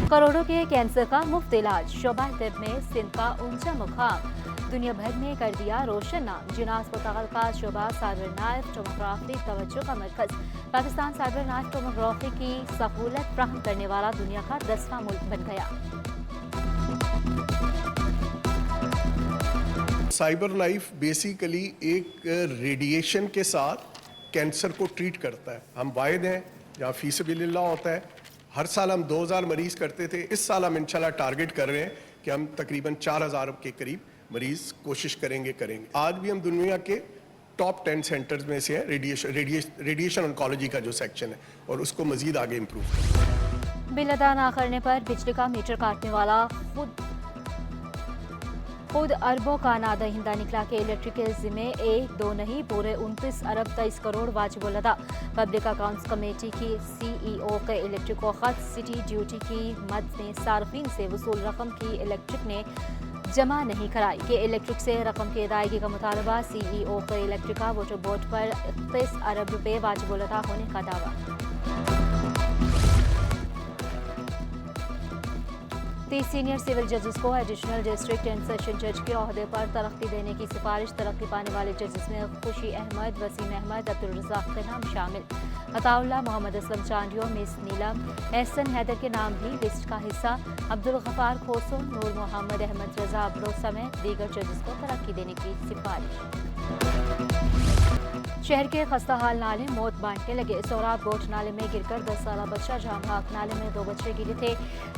करोड़ों के कैंसर का मुफ्त इलाज, शोबा तिब में सिंध का ऊंचा मुकाम दुनिया भर में कर दिया रोशन नाम। जिना अस्पताल का शोबा साइबर नाइफ टोमोग्राफी तवज्जो का मरकज। पाकिस्तान साइबर नाइफ टोमोग्राफी की सहूलत फ्राहम करने वाला दुनिया का 10वां मुल्क बन गया। साइबर नाइफ बेसिकली एक रेडिएशन के साथ कैंसर को ट्रीट करता है। हम वाहिद हैं जहाँ फीसबिल्लाह होता है। हर साल हम 2000 मरीज करते थे। इस साल हम इंशाल्लाह टारगेट कर रहे हैं कि हम तकरीबन 4000 के करीब मरीज कोशिश करेंगे। आज भी हम दुनिया के टॉप 10 सेंटर्स में से है रेडिएशन ऑन्कोलॉजी का जो सेक्शन है, और उसको मजीद आगे इम्प्रूव करें। बिल अदा न करने पर बिजली का मीटर काटने वाला खुद अरबों का नादहिंदा निकला के इलेक्ट्रिक के जिम्मे 1, 2 नहीं पूरे 29 अरब 23 करोड़ वाजिबुल अदा। पब्लिक अकाउंट्स कमेटी की CEO के इलेक्ट्रिक को खत सिटी ड्यूटी की मद में सार्फिन से वसूल रकम की इलेक्ट्रिक ने जमा नहीं कराई कि इलेक्ट्रिक से रकम की अदायगी का मुतालबा। CEO के इलेक्ट्रिक का वोटर बोर्ड पर 31 अरब रुपए वाजिबुल अदा होने का दावा। 30 सीनियर सिविल जजेस को एडिशनल डिस्ट्रिक्ट एंड सेशन जज के ओहदे पर तरक्की देने की सिफारिश। तरक्की पाने वाले जजेस में खुशी अहमद, वसीम अहमद, अब्दुल रज़ाक के नाम शामिल। अताउल्लाह, मोहम्मद असलम चांडियो, मिस नीलम, एहसन हैदर के नाम भी लिस्ट का हिस्सा। अब्दुल गफ्फार खोसो, नूर मोहम्मद, अहमद रजा अब्रो समेत दीगर जजेस को तरक्की देने की सिफारिश। शहर के खस्ताहाल नाले मौत बांटने लगे। सोराब गोट नाले में गिरकर 10 साला बच्चा जान भाग। नाले में 2 बच्चे गिरे थे,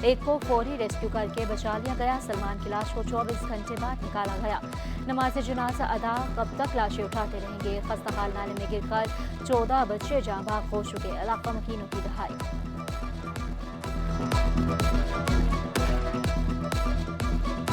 एक को फौरी रेस्क्यू करके बचा लिया गया। सलमान की लाश को 24 घंटे बाद निकाला गया। नमाज जनाजा अदा कब तक लाशें उठाते रहेंगे। खस्ताहाल नाले में गिरकर 14 बच्चे जान भाग हो चुके। इलाका मकीनों की दहाई।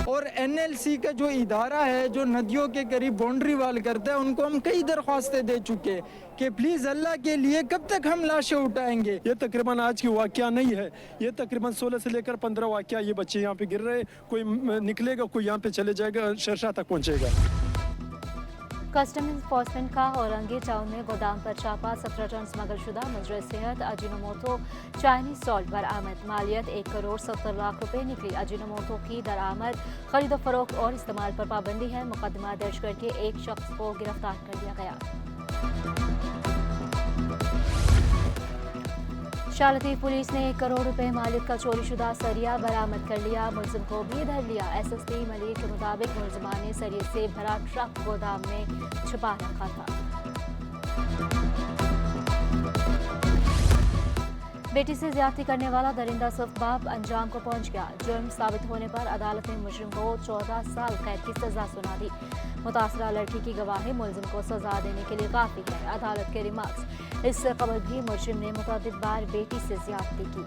और NLC का जो इदारा है जो नदियों के करीब बाउंड्री वाल करता है, उनको हम कई दरख्वास्तें दे चुके कि प्लीज़ अल्लाह के लिए कब तक हम लाशें उठाएंगे। ये तकरीबन आज की वाक़या नहीं है, ये तकरीबन 16 से लेकर 15 वाक़या ये बच्चे यहाँ पे गिर रहे। कोई निकलेगा, कोई यहाँ पे चले जाएगा, शर्शा तक पहुँचेगा। कस्टम इन्फोर्समेंट का औरंगी टाउन में गोदाम पर छापा। 17 टन स्मगलशुदा मुजरे सेहत अजीनोमोटो चाइनीज सॉल्ट बरामद। मालियत 1 करोड़ 70 लाख रुपए निकली। अजीनोमोटो की दरामद, खरीदो फरोख्त और इस्तेमाल पर पाबंदी है। मुकदमा दर्ज करके एक शख्स को गिरफ्तार कर लिया गया। शालती पुलिस ने 1 करोड़ रुपए मालिक का चोरीशुदा सरिया बरामद कर लिया। मुलजिम को भी धर लिया। SSP मलिक के मुताबिक मुलजिमान ने सरिये से भरा ट्रक गोदाम में छुपा रखा था। बेटी से ज्यादती करने वाला दरिंदा सिर्फ बाप अंजाम को पहुंच गया। जुर्म साबित होने पर अदालत ने मुजरिम को 14 साल कैद की सजा सुना दी। मुतासरा लड़की की गवाही मुलजिम को सजा देने के लिए काफी है। अदालत के रिमार्क्स, इससे कबल भी मुजरिम ने मुतअद्दिद बार बेटी से ज्यादती की।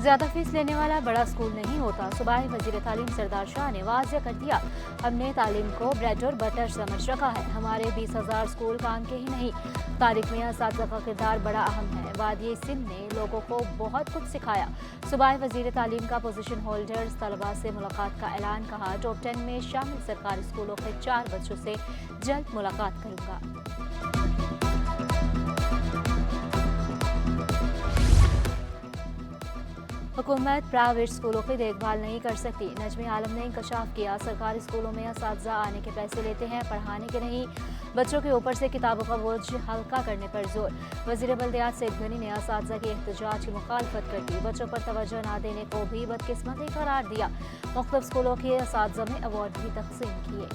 ज्यादा फीस लेने वाला बड़ा स्कूल नहीं होता। सूबाई वजीर तालीम सरदार शाह ने वाज़ेह कर दिया, हमने तालीम को ब्रेड और बटर समझ रखा है। हमारे 20,000 स्कूल काम के ही नहीं, तारीख में असातिज़ा का किरदार बड़ा अहम है। वादिये सिंध ने लोगों को बहुत कुछ सिखाया। सूबाई वजीर तालीम का पोजीशन होल्डर्स तलबा से मुलाकात का ऐलान। कहा, टॉप 10 में शामिल सरकारी स्कूलों के 4 बच्चों से जल्द मुलाकात करूंगा। हुकूमत प्राइवेट स्कूलों की देखभाल नहीं कर सकती। नजमी आलम ने इंकशाफ किया, सरकारी स्कूलों में असातिज़ा आने के पैसे लेते हैं, पढ़ाने के नहीं। बच्चों के ऊपर से किताबों का बोझ हल्का करने पर जोर। वज़ीर बल्दियात सईद गनी ने असातिज़ा के एहतजाज की मुखालफत कर दी। बच्चों पर तवज्जो न देने को भी बदकिस्मती करार दिया। मुख्तलिफ स्कूलों के असातिज़ा में अवार्ड भी तकसीम किए।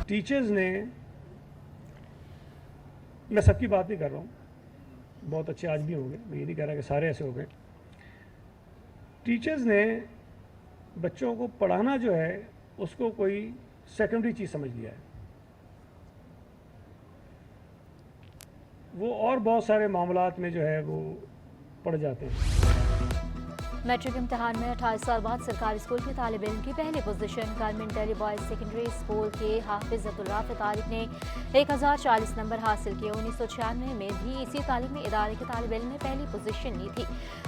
टीचर्स ने, मैं सबकी बात नहीं कर रहा हूँ, बहुत अच्छे आज भी होंगे, मैं ये नहीं कह रहा कि सारे ऐसे हो गए। टीचर्स ने बच्चों को पढ़ाना जो है उसको कोई सेकेंडरी चीज़ समझ लिया है। वो और बहुत सारे मामलात में जो है वो पड़ जाते हैं। मैट्रिक इम्तिहान में 28 साल बाद सरकारी स्कूल के तालिब इल्म की पहली position government Delhi boys secondary school के हाफिज अब्दुल राफी तारिक ने 1040 नंबर हासिल किए। 1996 में भी इसी तालीमी इदारे के तालिब इल्म ने पहली पोजीशन ली थी।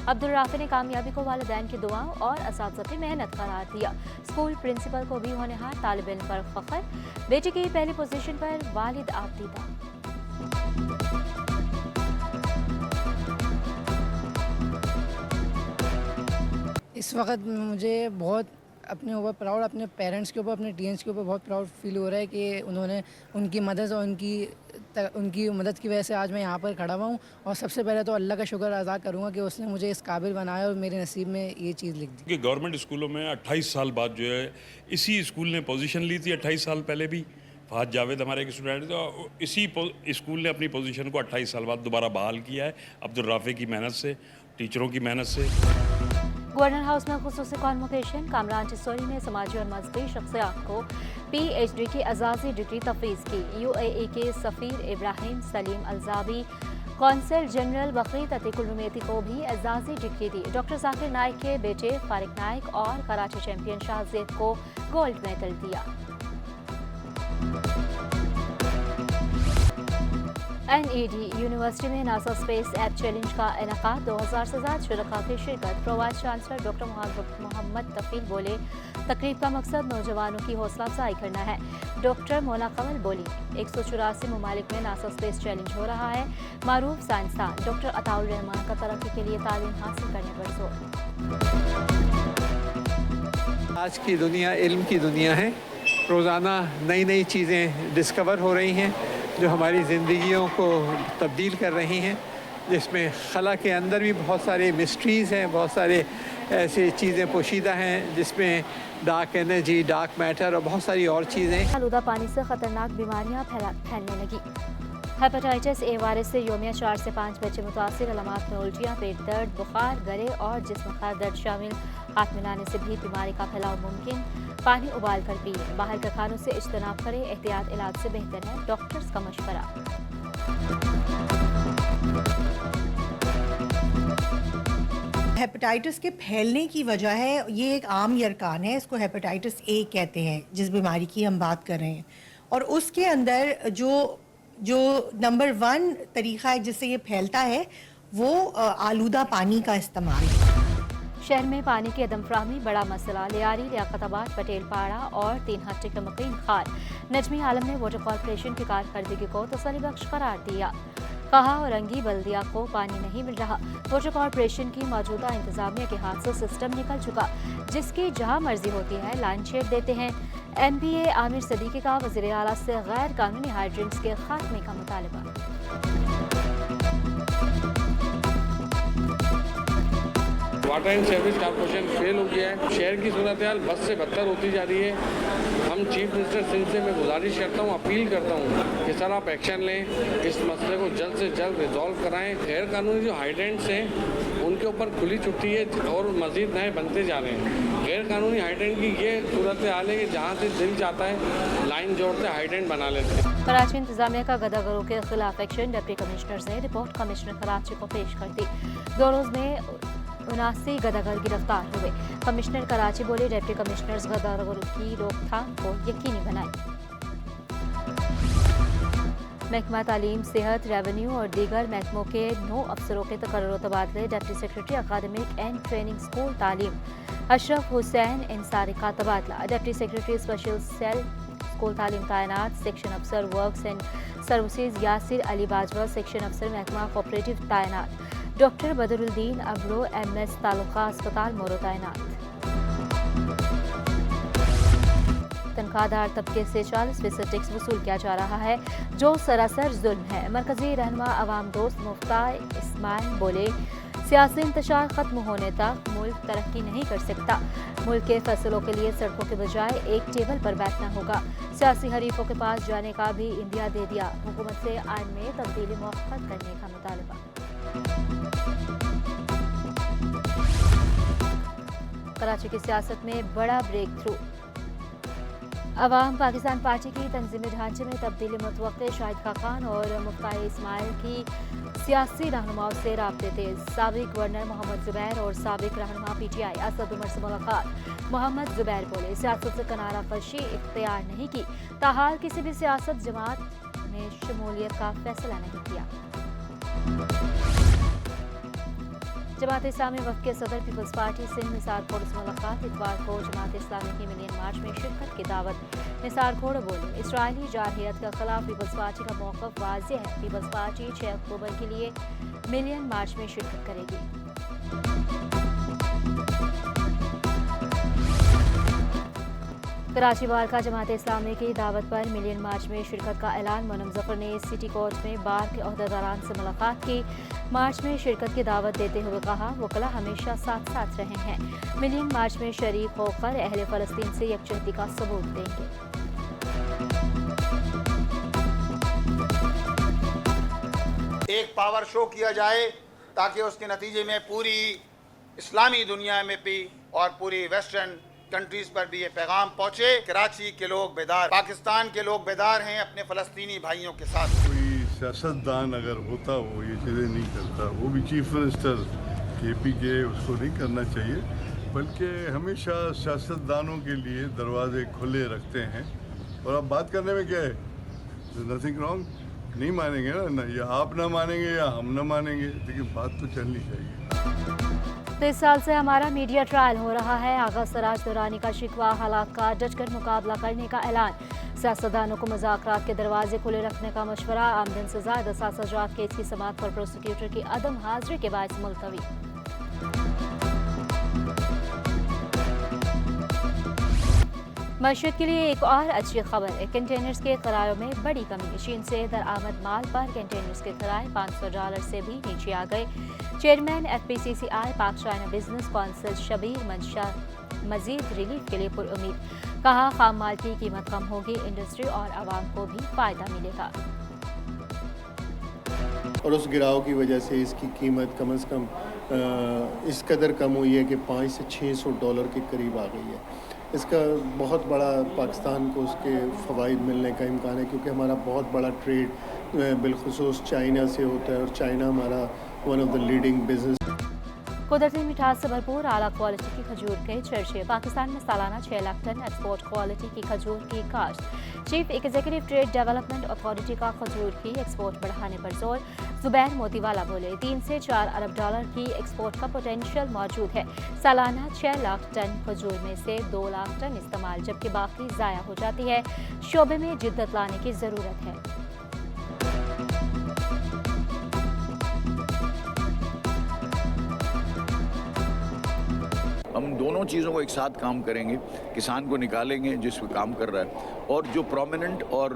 अब्दुल राफी ने कामयाबी को वालिदैन की दुआओं और असातिज़ा की मेहनत करार दिया। स्कूल प्रिंसिपल को भी होनहार तालिब इल्म पर फख्र, बेटे की पहली पोजीशन पर वालिद आबदीदा। इस वक्त मुझे बहुत अपने ऊपर प्राउड, अपने पेरेंट्स के ऊपर, अपने टीचर्स के ऊपर बहुत प्राउड फील हो रहा है कि उन्होंने उनकी मदद और उनकी मदद की वजह से आज मैं यहाँ पर खड़ा हुआ हूँ। और सबसे पहले तो अल्लाह का शुक्र अदा करूँगा कि उसने मुझे इस काबिल बनाया और मेरे नसीब में ये चीज़ लिख दी। कि गवर्नमेंट स्कूलों में 28 साल बाद जो है इसी स्कूल ने पोजीशन ली थी। 28 साल पहले भी फहद जावेद हमारे एक स्टूडेंट थे, तो इसी स्कूल ने अपनी पोजीशन को 28 साल बाद दोबारा बहाल किया है, अब्दुल राफी की मेहनत से, टीचरों की मेहनत से। गवर्नर हाउस में खुसूसी कॉन्वोकेशन। कामरान चिस्तौरी ने समाजी और मजहबी शख्सियात को PhD की एजाज़ी डिग्री तफवीज़ की। UAE के सफ़ीर Ibrahim Salim Aljabi, consul general वकील अतीकुल रुमेती को भी एजाज़ी डिग्री दी। डॉक्टर जाकिर नाइक के बेटे फारिक नाइक और कराची चैंपियन शाहजेद को गोल्ड मेडल दिया। NED यूनिवर्सिटी में नासा स्पेस ऐप चैलेंज का इनेकाद। 2000 से ज़्यादा शुरका की शिरकत। Pro vice chancellor doctor Mohammad Tufail बोले, तकरीब का मकसद नौजवानों की हौसला अफजाई करना है। डॉक्टर मोना कमल बोली, 184 ममालिक में नासा स्पेस चैलेंज हो रहा है। मारूफ साइंसदान डॉक्टर अताउर रहमान का तरक्की के लिए तालीम हासिल करने पर जोर। आज की दुनिया इल्म की दुनिया है। रोज़ाना नई नई चीज़ें डिस्कवर हो रही हैं जो हमारी ज़िंदगियों को तब्दील कर रही हैं, जिसमें खला के अंदर भी बहुत सारे मिस्ट्रीज़ हैं, बहुत सारे ऐसी चीज़ें पोशीदा हैं जिसमें डार्क एनर्जी, डार्क मैटर और बहुत सारी और चीज़ें। आलूदा पानी से ख़तरनाक बीमारियाँ फैलने लगी। हेपेटाइटिस ए वायरस से योमिया 4 से 5 बच्चे मुतासिर। अलामात में उल्टियाँ, पेट दर्द, बुखार, गले और जिस्म का दर्द शामिल। हाथ मिलाने से भी बीमारी का फैलाव मुमकिन। पानी उबाल कर पिए। बाहर के खानों से इज्तनाब करें, एहतियात इलाज से बेहतर है, डॉक्टर्स का मशवरा। हेपेटाइटिस के फैलने की वजह है, ये एक आम यरकान है, इसको हेपेटाइटिस ए कहते हैं जिस बीमारी की हम बात कर रहे हैं। और उसके अंदर जो नंबर 1 तरीक़ा है जिससे ये फैलता है वो आलूदा पानी का इस्तेमाल है। शहर में पानी की अदम फ्राहमी बड़ा मसला। लियारी, लियाकताबाद, पटेल पाड़ा और 3 हट्टे के मकीन खार। नजमी आलम ने वाटर कॉरपोरेशन की कारकर्दगी को तसल्ली बख्श करार दिया। कहा, औरंगी बल्दिया को पानी नहीं मिल रहा। वाटर कॉरपोरेशन की मौजूदा इंतजामिया के हाथ से सिस्टम निकल चुका, जिसकी जहां मर्जी होती है लाइन छेड़ देते हैं। MPA आमिर सदीकी का वज़ीर आला से गैर कानूनी हाइड्रेंट्स के खात्मे का मुतालबा। Water and service corporation fail हो गया है। शहर की सूरत हाल बद से बदतर होती जा रही है। हम चीफ मिनिस्टर सिंह से मैं गुजारिश करता हूँ, अपील करता हूँ कि सर आप एक्शन लें, इस मसले को जल्द से जल्द रिजॉल्व कराएं। गैर कानूनी जो हाइड्रेंट्स हैं उनके ऊपर खुली छुट्टी है और मज़ीद नए बनते जा रहे हैं। गैर कानूनी हाइड्रेंट की ये सूरत हाल है कि जहाँ से दिल चाहता है लाइन जोड़ते हाइड्रेंट बना लेते हैं। कराची इंतजामिया का गदागरों के खिलाफ एक्शन। डिप्टी कमिश्नर ने रिपोर्ट कमिश्नर कराची को पेश कर दी। 2 रोज़ में 79 गदागर गिरफ्तार हुए। कमिश्नर कराची बोले, डिप्टी कमिश्नर्स गदागरों की रोकथाम को यकीनी बनाए। महकमा तालीम, सेहत, रेवेन्यू और दीगर महकमों के 9 अफसरों के तकर्रुर तबादले। Deputy secretary academic and training school तालीम अशरफ हुसैन इंसारी का तबादला। Deputy secretary special cell school तालीम तैनात। सेक्शन अफसर works and services Yasir Ali Bajwa section अफसर महकमा कोऑपरेटिव तैनात। डॉक्टर बदरुद्दीन अबरो MS तालुका अस्पताल मोरो तैनात। तनख्वाहदार तबके से 40% टैक्स वसूल किया जा रहा है, जो सरासर जुल्म है। मरकजी रहनुमा अवाम दोस्त मुफ्ता इस्माइल बोले, सियासी इंतशार खत्म होने तक मुल्क तरक्की नहीं कर सकता। मुल्क के फैसलों के लिए सड़कों के बजाय एक टेबल पर बैठना होगा। सियासी हरीफों के पास जाने का भी इंदिया दे दिया। हुकूमत से आइन में तब्दीली मुअक्कद करने का मुतालबा। कराची की सियासत में बड़ा ब्रेक थ्रू। अवाम पाकिस्तान पार्टी की तंजीमी ढांचे में तब्दीली मुतवक्के, शाहिद खाकान और मुफ्ताई इस्माइल की सियासी रहनुमाओं से राब्ते तेज। साबिक गवर्नर मोहम्मद जुबैर और साबिक रहनुमा PTI असद उमर से मुलाकात। मोहम्मद जुबैर बोले, सियासत से किनारा कशी इख्तियार नहीं की, ताहाल किसी भी सियासत जमात में शमूलियत का फैसला नहीं किया। जमात इस्लामी वफ़द के सदर पीपल्स पार्टी सिंध निसार खोड़ से मुलाकात। इतवार को जमात इस्लामी की मिलियन मार्च में शिरकत की दावत। निसार खोड़ बोले, इसराइली जारहियत के खिलाफ पीपल्स पार्टी का मौक़िफ़ वाज़ेह है। पीपल्स पार्टी 6 अक्टूबर के लिए मिलियन मार्च में शिरकत करेगी। कराची बार का जमात इस्लामी की दावत पर मिलियन मार्च में शिरकत का ऐलान। मोनम ज़फ़र ने सिटी कोर्ट में बार के अहदेदारान से मुलाकात की। मार्च में शिरकत की दावत देते हुए कहा, वकला हमेशा साथ साथ रहे हैं। मिलियन मार्च में शरीक होकर अहले फ़लस्तीन से यकजहती का सबूत देंगे। एक पावर शो किया जाए ताकि उसके नतीजे में पूरी इस्लामी दुनिया में भी और पूरी वेस्टर्न कंट्रीज पर भी ये पैगाम पहुंचे। कराची के लोग बेदार, पाकिस्तान के लोग बेदार हैं अपने फ़लस्तीनी भाइयों के साथ। कोई सियासतदान अगर होता वो ये चीज़ें नहीं करता, वो भी चीफ मिनिस्टर KP के उसको नहीं करना चाहिए, बल्कि हमेशा सियासतदानों के लिए दरवाजे खुले रखते हैं। और अब बात करने में क्या है, नथिंग रॉन्ग, नहीं मानेंगे ना, या आप ना मानेंगे या हम ना मानेंगे, लेकिन बात तो चलनी चाहिए। 23 साल से हमारा मीडिया ट्रायल हो रहा है। आगा सराज दुरानी का शिकवा, हालात का डटकर मुकाबला करने का ऐलान। सियासतदानों को मुज़ाकरात के दरवाजे खुले रखने का मशवरा। आमदन से ज़्यादा साज़ात केस की समाअत पर प्रोसिक्यूटर की अदम हाजिरी के बायस मुलतवी। मशहद के लिए एक और अच्छी खबर है। कंटेनर्स के किरायों में बड़ी कमी। चीन से दरआमद माल पर कंटेनर्स के किराए $500 से भी नीचे आ गए। चेयरमैन FPCCI पाक चाइना बिजनेस कौंसिल शबीर मंशा मजीद रिलीफ के लिए पुरुमीद। कहा, खाम माल की कीमत कम होगी, इंडस्ट्री और आवाम को भी फायदा मिलेगा। और उस गिराव की वजह से इसकी कीमत कम से कम इस कदर कम हुई है कि $500 से $600 के करीब आ गई है। इसका बहुत बड़ा पाकिस्तान को उसके फ़वाइद मिलने का इम्कान है, क्योंकि हमारा बहुत बड़ा ट्रेड बिलखुसूस चाइना से होता है और चाइना हमारा one of the leading business. कुदरती मिठास से भरपूर आला क्वालिटी की खजूर के चर्चे। पाकिस्तान में सालाना 6 लाख टन एक्सपोर्ट क्वालिटी की खजूर की काश्त। Chief executive trade development authority का खजूर की एक्सपोर्ट बढ़ाने पर जोर। जुबैर मोतीवाला बोले, 3 से $4 अरब की एक्सपोर्ट का पोटेंशियल मौजूद है। सालाना 6 लाख टन खजूर में से 2 लाख टन इस्तेमाल, जबकि बाकी ज़ाया हो जाती है। शोबे में जिद्दत लाने की ज़रूरत है। हम दोनों चीज़ों को एक साथ काम करेंगे। किसान को निकालेंगे जिस पे काम कर रहा है, और जो प्रोमिनेंट और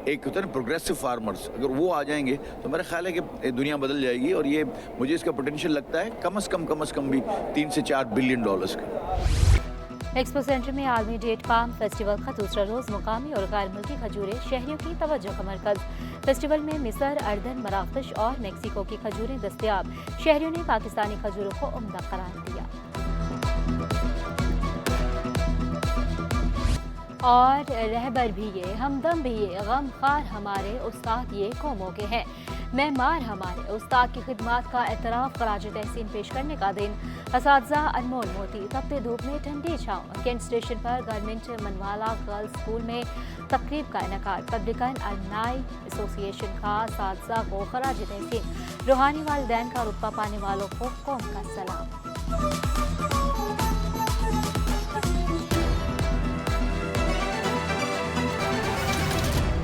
एक होता है ना प्रोग्रेसिव फार्मर्स, अगर वो आ जाएंगे तो मेरा ख्याल है कि दुनिया बदल जाएगी। और ये मुझे इसका पोटेंशियल लगता है कम से कम भी $3 से $4 बिलियन का। एक्सपो सेंटर में आलमी डेट पाम फेस्टिवल का दूसरा रोज मुकामी और गैर मुल्की खजूरें शहरियों की तवज्जो का मरकज। फेस्टिवल में मिस्र, अर्दन, मराकश और मेक्सिको की खजूरें दस्तयाब। शहरियों ने पाकिस्तानी खजूरों को उम्दा करार दिया। और रहबर भी ये, हमदम भी ये, गमखार हमारे उस्ताद ये कौमों के हैं। मेमार हमारे उस्ताद की खिदमात का एतराफ़ खराज तहसीन पेश करने का दिन। असातिज़ा अनमोल मोती। तपते धूप में ठंडी छाँव। कैंट स्टेशन पर गवर्नमेंट मनवाला गर्ल्स स्कूल में तकरीब का इनेकाद। पब्लिकन अलमनाई एसोसिएशन का असातिज़ा को खराज तहसीन। रूहानी वालिदैन का रुतबा पाने वालों को कौम का सलाम।